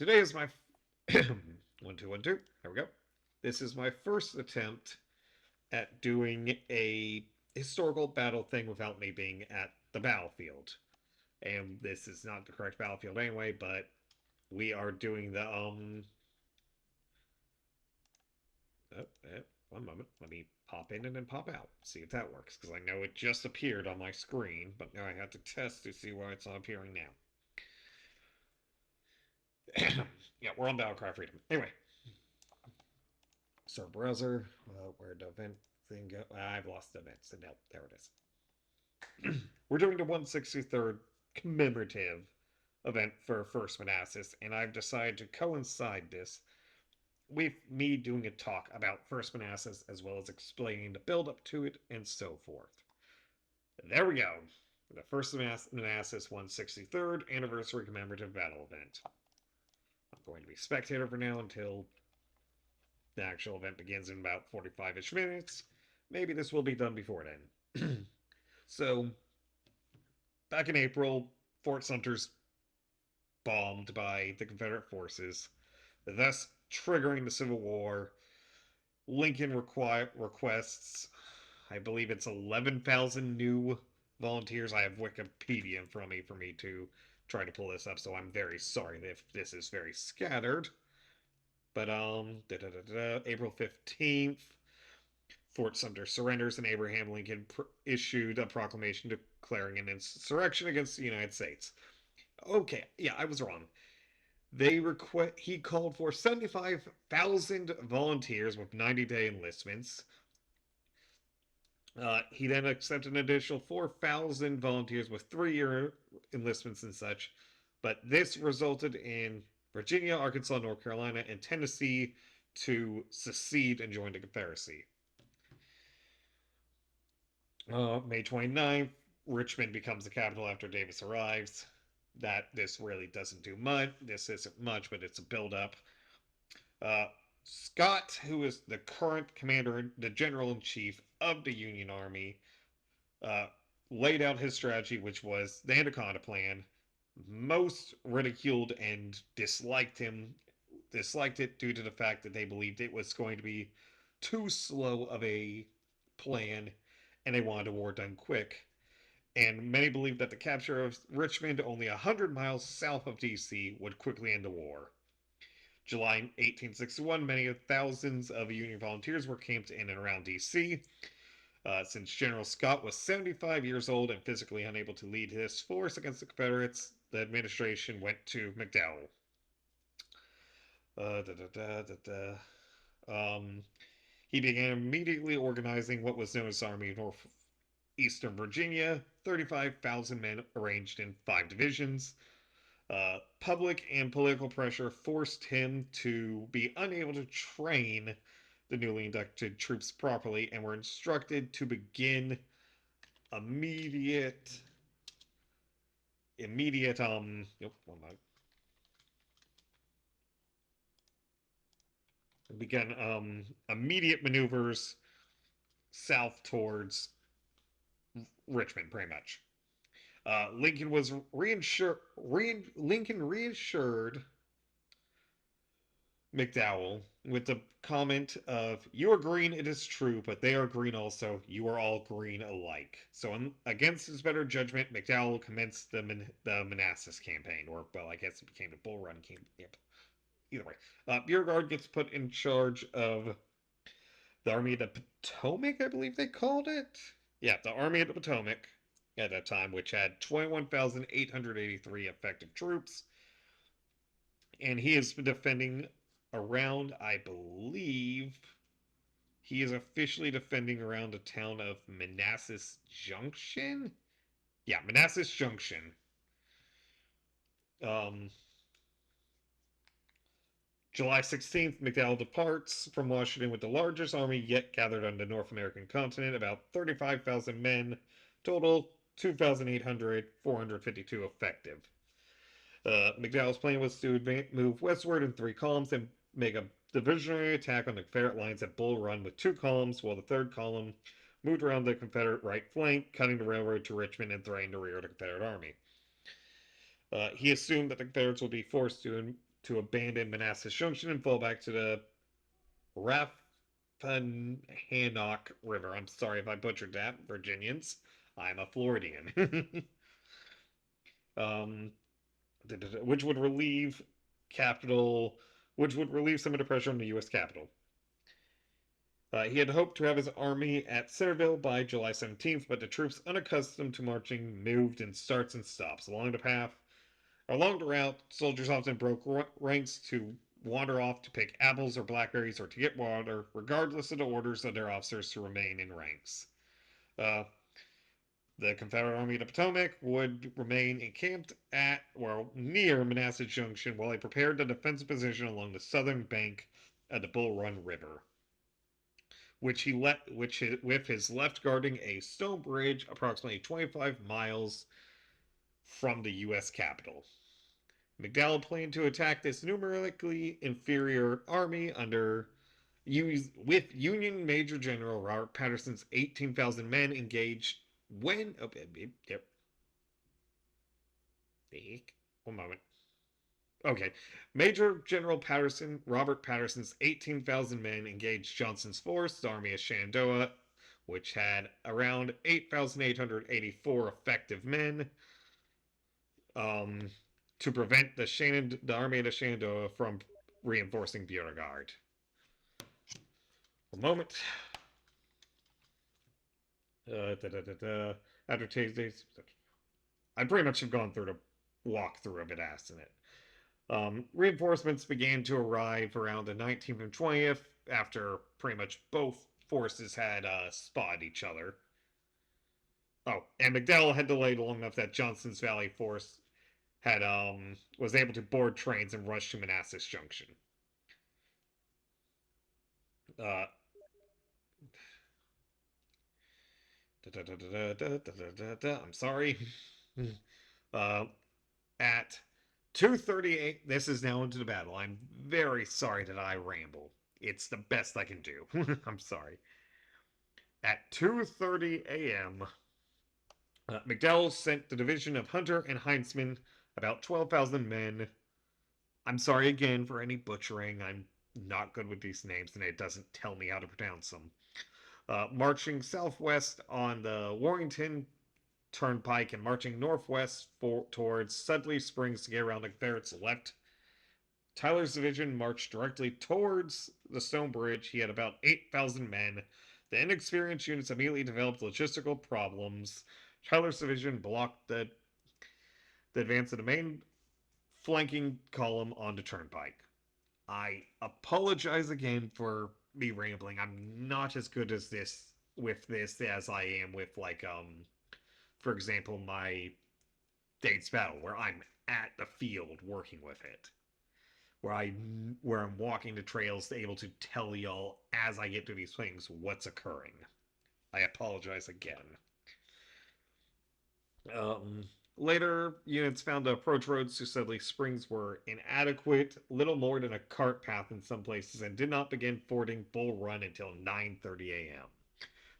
Today is my 1 2 1 2. There we go. This is my first attempt at doing a historical battle thing without me being at the battlefield. And this is not the correct battlefield anyway, but we are doing the oh, eh, one moment. Let me pop in and then pop out. See if that works, because I know it just appeared on my screen, but now I have to test to see why it's not appearing now. Yeah, we're on Battlecry Freedom. Anyway, start browser. Where the event thing go? I've lost the event. So no, there it is. We're doing the 163rd commemorative event for First Manassas, and I've decided to coincide this with me doing a talk about First Manassas as well as explaining the build up to it and so forth. There we go. The First Manassas 163rd Anniversary Commemorative Battle Event. I'm going to be spectator for now until the actual event begins in about 45-ish minutes. Maybe this will be done before then. So, back in April, Fort Sumter's bombed by the Confederate forces, thus triggering the Civil War. Lincoln requests, I believe it's 11,000 new volunteers. I have Wikipedia in front of me for me to try to pull this up, so I'm very sorry if this is very scattered. But April 15th, Fort Sumter surrenders, and Abraham Lincoln issued a proclamation declaring an insurrection against the United States. Okay, yeah, I was wrong. He called for 75,000 volunteers with 90-day enlistments. He then accepted an additional 4,000 volunteers with 3-year enlistments and such. But this resulted in Virginia, Arkansas, North Carolina, and Tennessee to secede and join the Confederacy. May 29th, Richmond becomes the capital after Davis arrives. This really doesn't do much. This isn't much, but it's a build-up. Uh, Scott, who is the current commander, the general in chief of the Union Army, uh, laid out his strategy, which was the Anaconda Plan. Most ridiculed and disliked it due to the fact that they believed it was going to be too slow of a plan, and they wanted a war done quick. And many believed that the capture of Richmond, only 100 miles south of D.C., would quickly end the war. July 1861, many thousands of Union volunteers were camped in and around D.C. Since General Scott was 75 years old and physically unable to lead his force against the Confederates, the administration went to McDowell. Da, da, da, da, da. He began immediately organizing what was known as Army of Northeastern Virginia, 35,000 men arranged in 5 divisions. Public and political pressure forced him to be unable to train the newly inducted troops properly and were instructed to begin immediate immediate nope, one moment. Began immediate maneuvers south towards Richmond, pretty much. Lincoln reassured McDowell with the comment of, "You are green, it is true, but they are green also. You are all green alike." So, against his better judgment, McDowell commenced the Manassas campaign, or, well, I guess it became the Bull Run campaign. Yep. Either way, Beauregard gets put in charge of the Army of the Potomac, I believe they called it. Yeah, the Army of the Potomac at that time, which had 21,883 effective troops, and he is defending around, I believe, he is officially defending around the town of Manassas Junction. Yeah, Manassas Junction. Um, July 16th, McDowell departs from Washington with the largest army yet gathered on the North American continent, about 35,000 men, total 2,800, 452 effective. McDowell's plan was to move westward in 3 columns and make a divisionary attack on the Confederate lines at Bull Run with 2 columns, while the third column moved around the Confederate right flank, cutting the railroad to Richmond and threatening the rear of the Confederate army. He assumed that the Confederates would be forced to to abandon Manassas Junction and fall back to the Rappahannock River. I'm sorry if I butchered that, Virginians. I'm a Floridian. um, which would relieve capital, which would relieve some of the pressure on the U.S. capital. He had hoped to have his army at Centerville by July 17th, but the troops, unaccustomed to marching, moved in starts and stops along the path. Along the route, soldiers often broke ranks to wander off to pick apples or blackberries or to get water, regardless of the orders of their officers to remain in ranks. Uh, the Confederate Army of the Potomac would remain encamped at, well, near Manassas Junction while they prepared the defensive position along the southern bank of the Bull Run River, with his left guarding a stone bridge approximately 25 miles from the U.S. Capitol. McDowell planned to attack this numerically inferior army with Union Major General Robert Patterson's 18,000 men engaged when. Oh, yep. One moment. Okay. Major General Robert Patterson's 18,000 men engaged Johnson's force, the Army of Shenandoah, which had around 8,884 effective men, um, to prevent the Army of the Shenandoah from reinforcing Beauregard. A moment. Da, da, da, da. After Tuesdays, I pretty much have gone through the walkthrough of it, hasn't it? Reinforcements began to arrive around the 19th and 20th after pretty much both forces had spotted each other. Oh, and McDowell had delayed long enough that Johnson's Valley force had was able to board trains and rush to Manassas Junction. Uh, I'm sorry. uh, at 2:38, this is now into the battle. I'm very sorry that I ramble. It's the best I can do. I'm sorry. At 2:30 a.m., McDowell sent the division of Hunter and Heinzman, about 12,000 men. I'm sorry again for any butchering. I'm not good with these names, and it doesn't tell me how to pronounce them. Marching southwest on the Warrington Turnpike and marching northwest towards Sudley Springs to get around the Confederates' left. Tyler's division marched directly towards the Stone Bridge. He had about 8,000 men. The inexperienced units immediately developed logistical problems. Tyler's division blocked the advance of the main flanking column on the Turnpike. I apologize again for me rambling. I'm not as good as this as I am with for example, my Dates Battle, where I'm at the field working with it, where I'm walking the trails, able to tell y'all as I get to these things what's occurring. I apologize again. Later, units found the approach roads to Sudley Springs were inadequate, little more than a cart path in some places, and did not begin fording Bull Run until 9:30 a.m.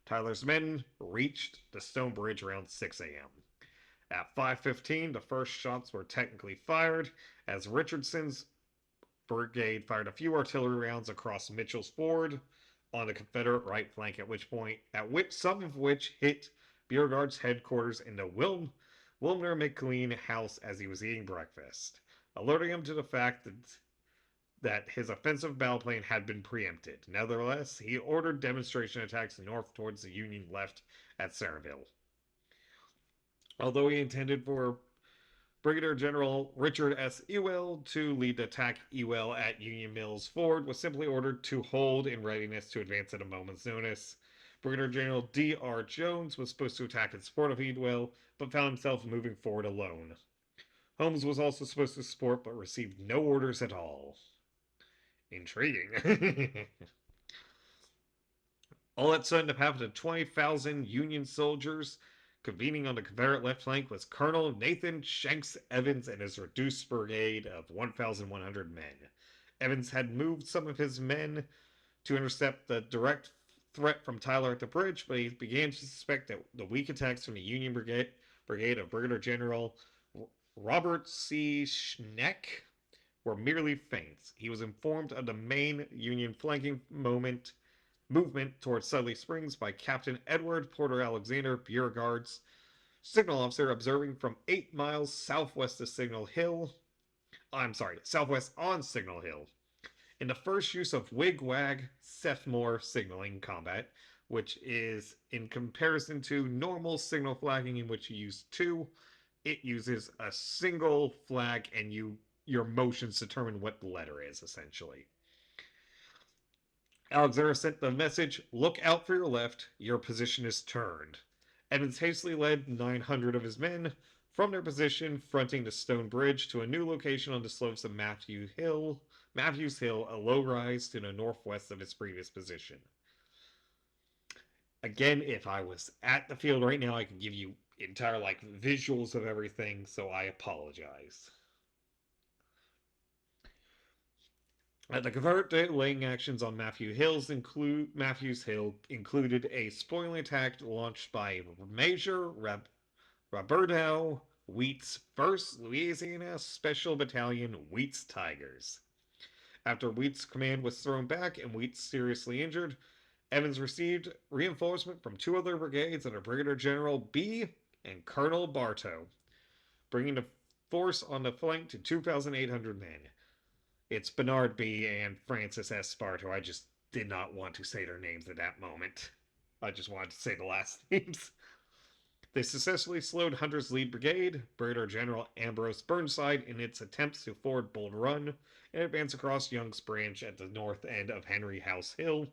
Tyler's men reached the Stone Bridge around 6 a.m. At 5:15, the first shots were technically fired as Richardson's brigade fired a few artillery rounds across Mitchell's Ford on the Confederate right flank, at which some of which hit Beauregard's headquarters in the Wilmer McLean house as he was eating breakfast, alerting him to the fact that his offensive battle plan had been preempted. Nevertheless, he ordered demonstration attacks north towards the Union left at Centerville. Although he intended for Brigadier General Richard S. Ewell to lead the attack, Ewell at Union Mills Ford was simply ordered to hold in readiness to advance at a moment's notice. Brigadier General D.R. Jones was supposed to attack in support of Ewell, but found himself moving forward alone. Holmes was also supposed to support, but received no orders at all. Intriguing. All that sudden happened to 20,000 Union soldiers. Convening on the Confederate left flank was Colonel Nathan Shanks Evans and his reduced brigade of 1,100 men. Evans had moved some of his men to intercept the direct threat from Tyler at the bridge, but he began to suspect that the weak attacks from the Union brigade of Brigadier General Robert C. Schneck were merely feints. He was informed of the main Union flanking movement towards Sudley Springs by Captain Edward Porter Alexander, Beauregard's signal officer, observing from 8 miles southwest of Signal Hill. I'm sorry, southwest on Signal Hill. In the first use of wig-wag Sethmore signaling combat, which is in comparison to normal signal flagging in which you use two, it uses a single flag and your motions determine what the letter is, essentially. Alexander sent the message, "Look out for your left, your position is turned." Evans hastily led 900 of his men from their position fronting the stone bridge to a new location on the slopes of Matthews Hill, a low rise to the northwest of his previous position. Again, if I was at the field right now, I could give you entire visuals of everything, so I apologize. The Confederate laying actions on Matthews Hill included a spoiling attack launched by Major Roberto Wheat's 1st Louisiana Special Battalion, Wheat's Tigers. After Wheat's command was thrown back and Wheat seriously injured, Evans received reinforcement from two other brigades under Brigadier General B and Colonel Bartow, bringing the force on the flank to 2,800 men. It's Bernard B and Francis S. Bartow. I just did not want to say their names at that moment. I just wanted to say the last names. They successfully slowed Hunter's lead brigade, Brigadier General Ambrose Burnside, in its attempts to ford Bull Run and advance across Young's Branch at the north end of Henry House Hill.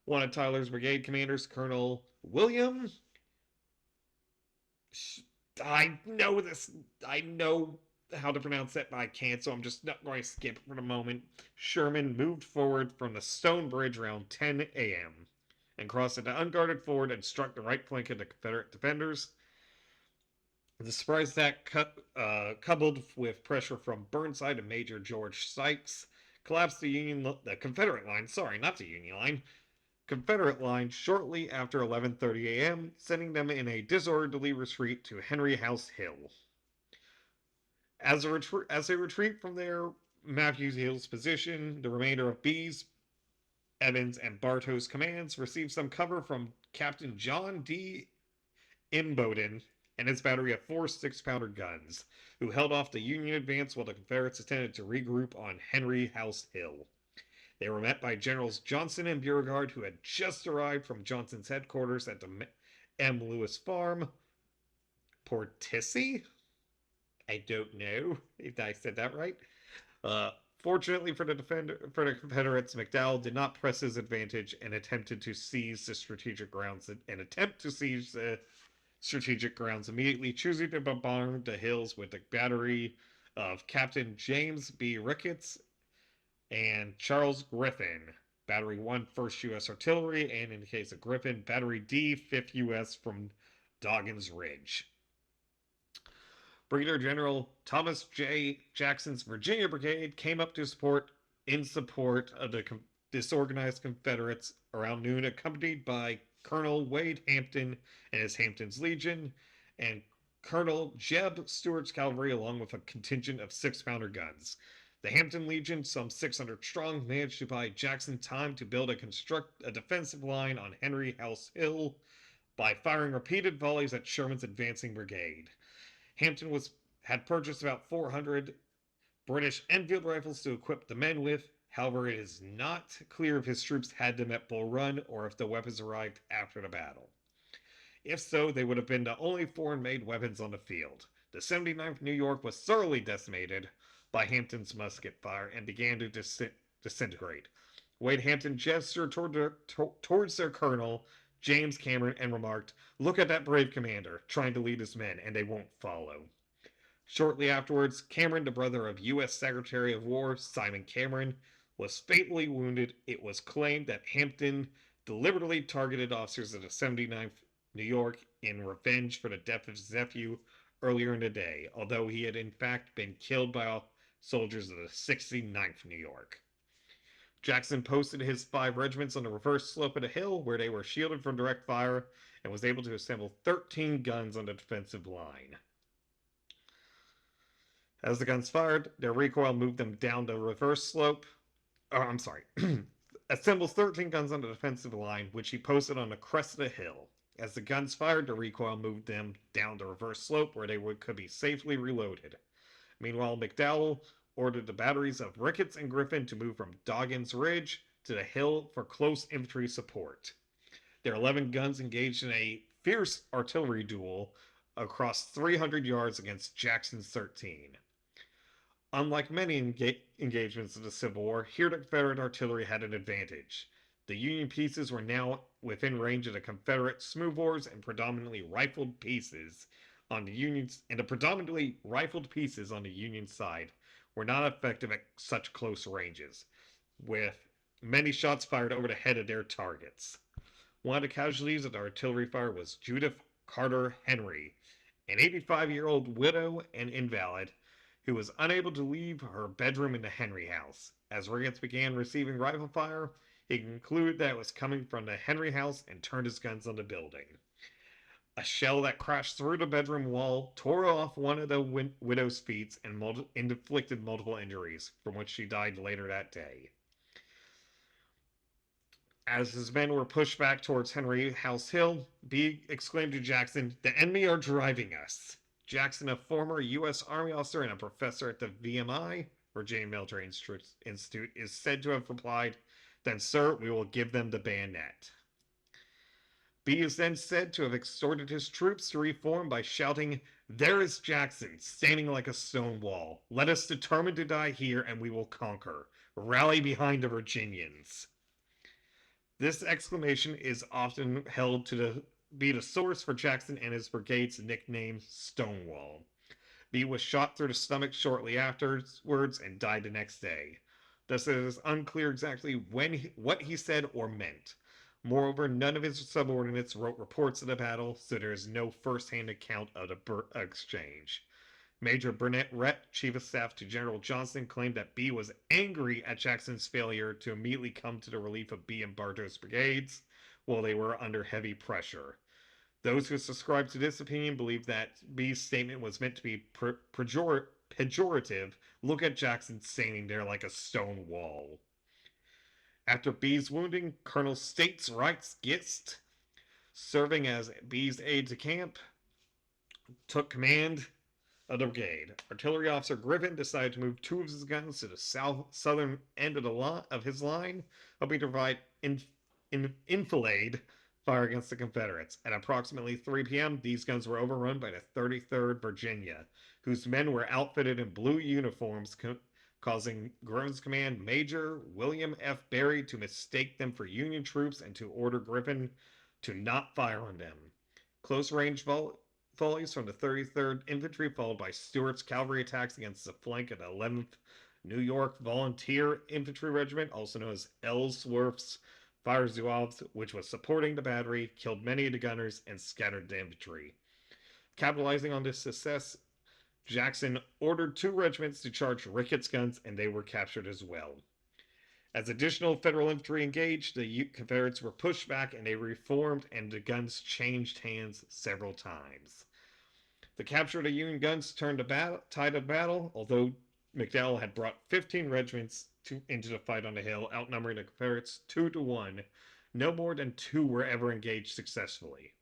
One of Tyler's brigade commanders, Colonel William. I know this. I know how to pronounce that, but I can't, so I'm just not going to skip for the moment. Sherman moved forward from the stone bridge around 10 a.m. and crossed an unguarded ford and struck the right flank of the Confederate defenders. The surprise attack, coupled with pressure from Burnside and Major George Sykes, collapsed the Confederate line. Sorry, not the Union line. Confederate line shortly after 11:30 a.m., sending them in a disorderly retreat to Henry House Hill. As they retreat from their Matthews Hill's position, the remainder of B's, Evans, and Bartow's commands received some cover from Captain John D. Imboden and his battery of four 6-pounder guns, who held off the Union advance while the Confederates attempted to regroup on Henry House Hill. They were met by Generals Johnson and Beauregard, who had just arrived from Johnson's headquarters at the M. Lewis Farm. Portissi? I don't know if I said that right. Fortunately for the Confederates, McDowell did not press his advantage and attempted to seize the strategic grounds immediately, choosing to bombard the hills with a battery of Captain James B. Ricketts and Charles Griffin, Battery 1, 1st U.S. Artillery, and in the case of Griffin, Battery D, 5th U.S. from Dawkins Ridge. Brigadier General Thomas J. Jackson's Virginia Brigade came up in support of the disorganized Confederates around noon, accompanied by Colonel Wade Hampton and his Hampton's Legion, and Colonel Jeb Stewart's cavalry, along with a contingent of 6-pounder guns. The Hampton Legion, some 600 strong, managed to buy Jackson time to build a defensive line on Henry House Hill by firing repeated volleys at Sherman's advancing brigade. Hampton had purchased about 400 British Enfield rifles to equip the men with. However, it is not clear if his troops had them at Bull Run or if the weapons arrived after the battle. If so, they would have been the only foreign-made weapons on the field. The 79th New York was thoroughly decimated by Hampton's musket fire and began to disintegrate. Wade Hampton gestured towards their colonel, James Cameron, and remarked, "Look at that brave commander, trying to lead his men, and they won't follow." Shortly afterwards, Cameron, the brother of U.S. Secretary of War Simon Cameron, was fatally wounded. It was claimed that Hampton deliberately targeted officers of the 79th New York in revenge for the death of his nephew earlier in the day, although he had in fact been killed by soldiers of the 69th New York. Jackson posted his 5 regiments on the reverse slope of the hill, where they were shielded from direct fire, and was able to assemble 13 guns on the defensive line. As the guns fired, their recoil moved them down the reverse slope. Oh, I'm sorry. Assembles 13 guns on the defensive line, which he posted on the crest of the hill. As the guns fired, the recoil moved them down the reverse slope where could be safely reloaded. Meanwhile, McDowell ordered the batteries of Ricketts and Griffin to move from Doggin's Ridge to the hill for close infantry support. Their 11 guns engaged in a fierce artillery duel across 300 yards against Jackson's 13. Unlike many engagements of the Civil War, here the Confederate artillery had an advantage. The Union pieces were now within range of the Confederate smoothbores and predominantly rifled pieces on the Union's and the predominantly rifled pieces on the Union side were not effective at such close ranges, with many shots fired over the head of their targets. One of the casualties of the artillery fire was Judith Carter Henry, an 85-year-old widow and invalid who was unable to leave her bedroom in the Henry house. As Ricketts began receiving rifle fire, he concluded that it was coming from the Henry house and turned his guns on the building. A shell that crashed through the bedroom wall tore off one of the widow's feet and inflicted multiple injuries, from which she died later that day. As his men were pushed back towards Henry House Hill, B exclaimed to Jackson, "The enemy are driving us." Jackson, a former U.S. Army officer and a professor at the VMI, Virginia Military Institute, is said to have replied, "Then, sir, we will give them the bayonet." B is then said to have exhorted his troops to reform by shouting, "There is Jackson, standing like a stone wall. Let us determine to die here, and we will conquer. Rally behind the Virginians." This exclamation is often held to be the source for Jackson and his brigade's nickname, Stonewall. B was shot through the stomach shortly afterwards and died the next day. Thus, it is unclear exactly what he said or meant. Moreover, none of his subordinates wrote reports of the battle, so there is no first-hand account of the exchange. Major Burnett Rhett, Chief of Staff to General Johnston, claimed that B was angry at Jackson's failure to immediately come to the relief of B and Bartow's brigades while they were under heavy pressure. Those who subscribe to this opinion believe that B's statement was meant to be pejorative. Look at Jackson standing there like a stone wall. After B's wounding, Colonel States Rights Gist, serving as B's aide de camp, took command of the brigade. Artillery officer Griffin decided to move two of his guns to the southern end of his line, hoping to provide enfilade fire against the Confederates. At approximately 3 p.m., these guns were overrun by the 33rd Virginia, whose men were outfitted in blue uniforms, causing Griffin's command Major William F. Berry to mistake them for Union troops and to order Griffin to not fire on them. Close-range volleys from the 33rd Infantry, followed by Stuart's cavalry attacks against the flank of the 11th New York Volunteer Infantry Regiment, also known as Ellsworth's Fire Zouaves, which was supporting the battery, killed many of the gunners and scattered the infantry. Capitalizing on this success, Jackson ordered two regiments to charge Ricketts' guns, and they were captured as well. As additional Federal infantry engaged, the Confederates were pushed back and they reformed, and the guns changed hands several times. The capture of the Union guns turned the tide of battle, although McDowell had brought 15 regiments into the fight on the hill, outnumbering the Confederates 2-1. No more than two were ever engaged successfully.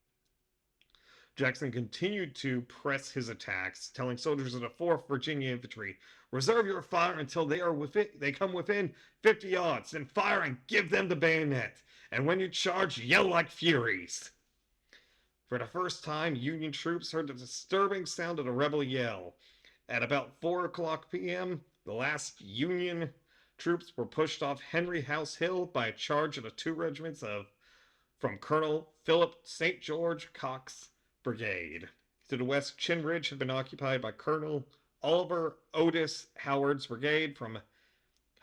Jackson continued to press his attacks, telling soldiers of the 4th Virginia Infantry, "Reserve your fire until they come within 50 yards, then fire and give them the bayonet. And when you charge, yell like furies." For the first time, Union troops heard the disturbing sound of the rebel yell. At about 4 o'clock p.m., the last Union troops were pushed off Henry House Hill by a charge of the two regiments from Colonel Philip St. George Cox's brigade. To the west, Chin Ridge had been occupied by Colonel Oliver Otis Howard's brigade from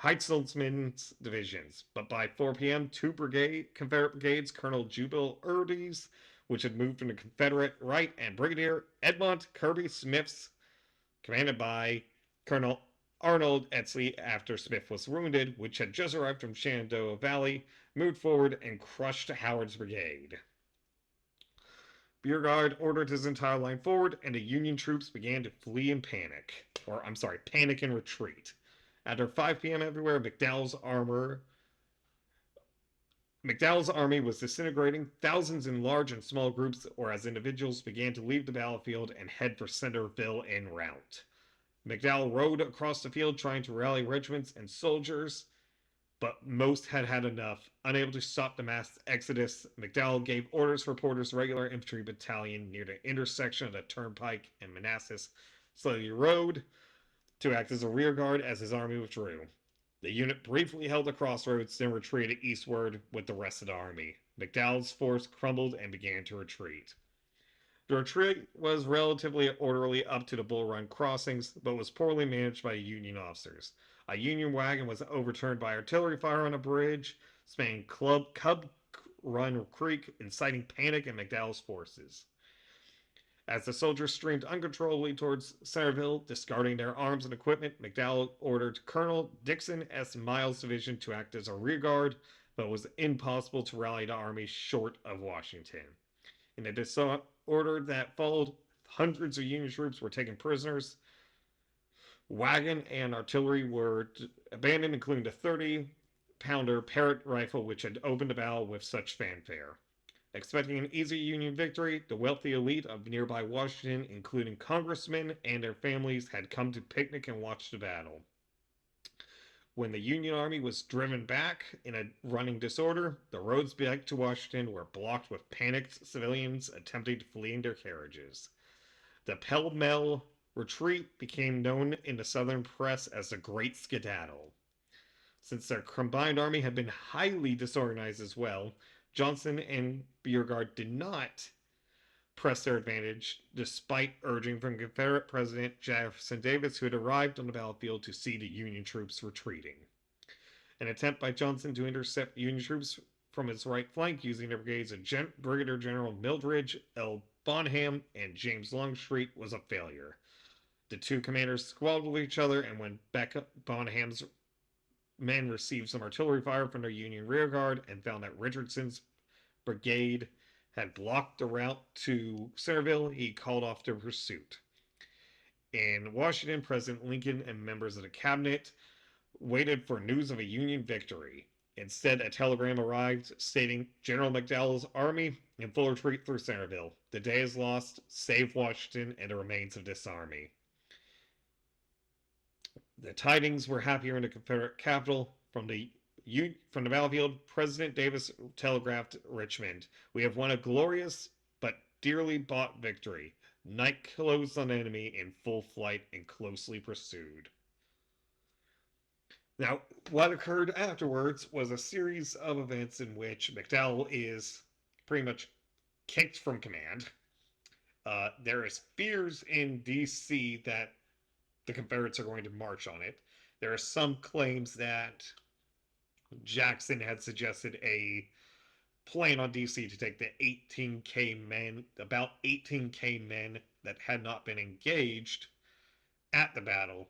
Heintzelman's divisions. But by 4 p.m., two Confederate brigades, Colonel Jubal Erdy's, which had moved from the Confederate right, and Brigadier Edmont Kirby Smith's, commanded by Colonel Arnold Etsley after Smith was wounded, which had just arrived from Shenandoah Valley, moved forward and crushed Howard's brigade. Beauregard ordered his entire line forward, and the Union troops began to flee in panic. Or, I'm sorry, panic and retreat. After 5 p.m. everywhere, McDowell's army was disintegrating. Thousands in large and small groups or as individuals began to leave the battlefield and head for Centerville en route. McDowell rode across the field trying to rally regiments and soldiers, but most had had enough. Unable to stop the mass exodus, McDowell gave orders for Porter's regular infantry battalion near the intersection of the Turnpike and Manassas Slowly Road to act as a rear guard as his army withdrew. The unit briefly held the crossroads, then retreated eastward with the rest of the army. McDowell's force crumbled and began to retreat. The retreat was relatively orderly up to the Bull Run crossings, but was poorly managed by Union officers. A Union wagon was overturned by artillery fire on a bridge spanning Cub Run Creek, inciting panic in McDowell's forces. As the soldiers streamed uncontrollably towards Centerville, discarding their arms and equipment, McDowell ordered Colonel Dixon S. Miles' division to act as a rearguard, but it was impossible to rally the army short of Washington. In the disorder that followed, hundreds of Union troops were taken prisoners. Wagon and artillery were abandoned, including the 30-pounder Parrott rifle, which had opened the battle with such fanfare. Expecting an easy Union victory, the wealthy elite of nearby Washington, including congressmen and their families, had come to picnic and watch the battle. When the Union Army was driven back in a running disorder, the roads back to Washington were blocked with panicked civilians attempting to flee in their carriages. The pell-mell retreat became known in the Southern press as the Great Skedaddle. Since their combined army had been highly disorganized as well, Johnson and Beauregard did not press their advantage despite urging from Confederate President Jefferson Davis, who had arrived on the battlefield to see the Union troops retreating. An attempt by Johnson to intercept Union troops from his right flank using the brigades of Brigadier General Mildred L. Bonham and James Longstreet was a failure. The two commanders squabbled with each other, and when Bonham's men received some artillery fire from their Union rearguard and found that Richardson's brigade had blocked the route to Centerville, he called off the pursuit. In Washington, President Lincoln and members of the cabinet waited for news of a Union victory. Instead, a telegram arrived stating General McDowell's army in full retreat through Centerville. The day is lost. Save Washington and the remains of this army. The tidings were happier in the Confederate capital. From the battlefield, President Davis telegraphed Richmond, "We have won a glorious but dearly bought victory. Night closed on the enemy in full flight and closely pursued." Now, what occurred afterwards was a series of events in which McDowell is pretty much kicked from command. There is fears in D.C. that the Confederates are going to march on it. There are some claims that Jackson had suggested a plan on DC to take the 18K men, about 18K men that had not been engaged at the battle,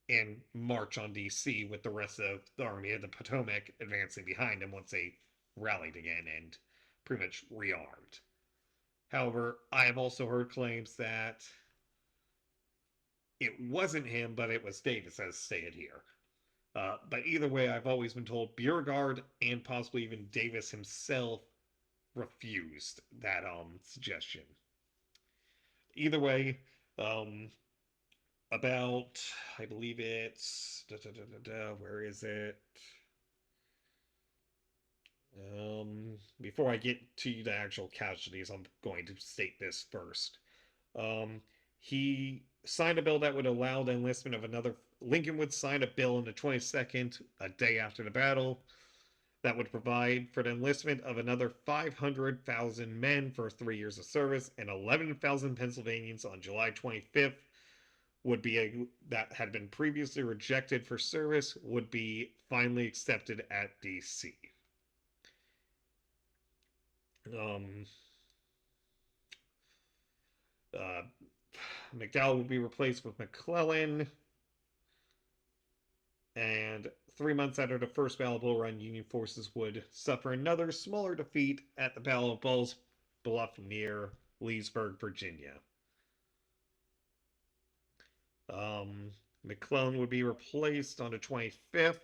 and march on DC with the rest of the Army of the Potomac advancing behind them once they rallied again and pretty much rearmed. However, I have also heard claims that it wasn't him, but it was Davis, as stated here. But either way, I've always been told Beauregard and possibly even Davis himself refused that suggestion. Either way, um, about I believe it's where is it? Before I get to the actual casualties, I'm going to state this first. Um, he signed a bill that would allow the enlistment of another. Lincoln would sign a bill on the 22nd, a day after the battle, that would provide for the enlistment of another 500,000 men for 3 years of service, and 11,000 Pennsylvanians on July 25th would be that had been previously rejected for service would be finally accepted at DC. Um, uh, McDowell would be replaced with McClellan, and 3 months after the first Battle of Bull Run, Union forces would suffer another smaller defeat at the Battle of Ball's Bluff near Leesburg, Virginia. Um, McClellan would be replaced on the 25th.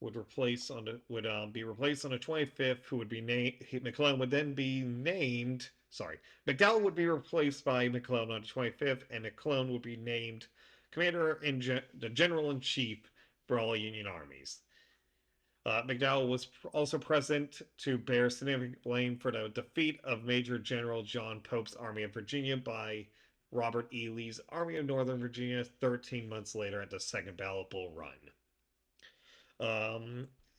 Would be replaced on the 25th. Who would be named? McClellan would then be named. Sorry, McDowell would be replaced by McClellan on the 25th, and McClellan would be named commander in the general in chief for all Union armies. McDowell was also present to bear significant blame for the defeat of Major General John Pope's Army of Virginia by Robert E. Lee's Army of Northern Virginia 13 months later at the Second Battle of Bull Run.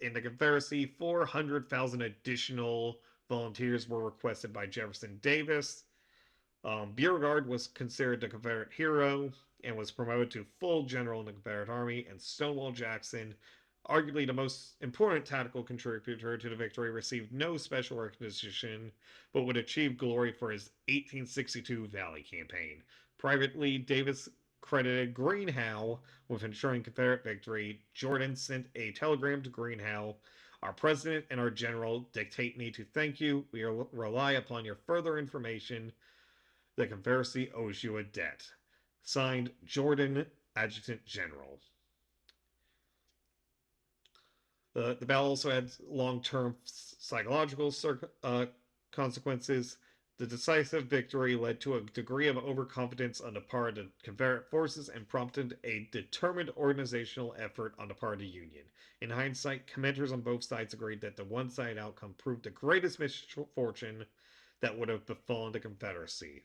In the Confederacy, 400,000 additional volunteers were requested by Jefferson Davis. Beauregard was considered the Confederate hero and was promoted to full general in the Confederate Army, and Stonewall Jackson, arguably the most important tactical contributor to the victory, received no special recognition but would achieve glory for his 1862 Valley Campaign. Privately, Davis credited Greenhow with ensuring Confederate victory. Jordan sent a telegram to Greenhow: "Our president and our general dictate me to thank you. We rely upon your further information. The Confederacy owes you a debt." Signed, Jordan, Adjutant General. The battle also had long term psychological consequences. The decisive victory led to a degree of overconfidence on the part of the Confederate forces and prompted a determined organizational effort on the part of the Union. In hindsight, commenters on both sides agreed that the one sided outcome proved the greatest misfortune that would have befallen the Confederacy.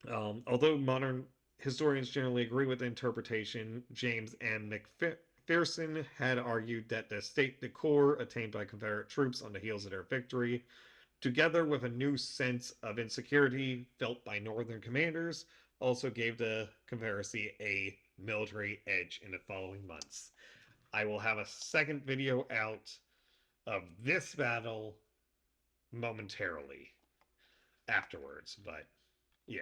Although modern historians generally agree with the interpretation, James M. McPherson had argued that the state decor attained by Confederate troops on the heels of their victory, together with a new sense of insecurity felt by Northern commanders, also gave the Confederacy a military edge in the following months. I will have a second video out of this battle momentarily afterwards, but yeah.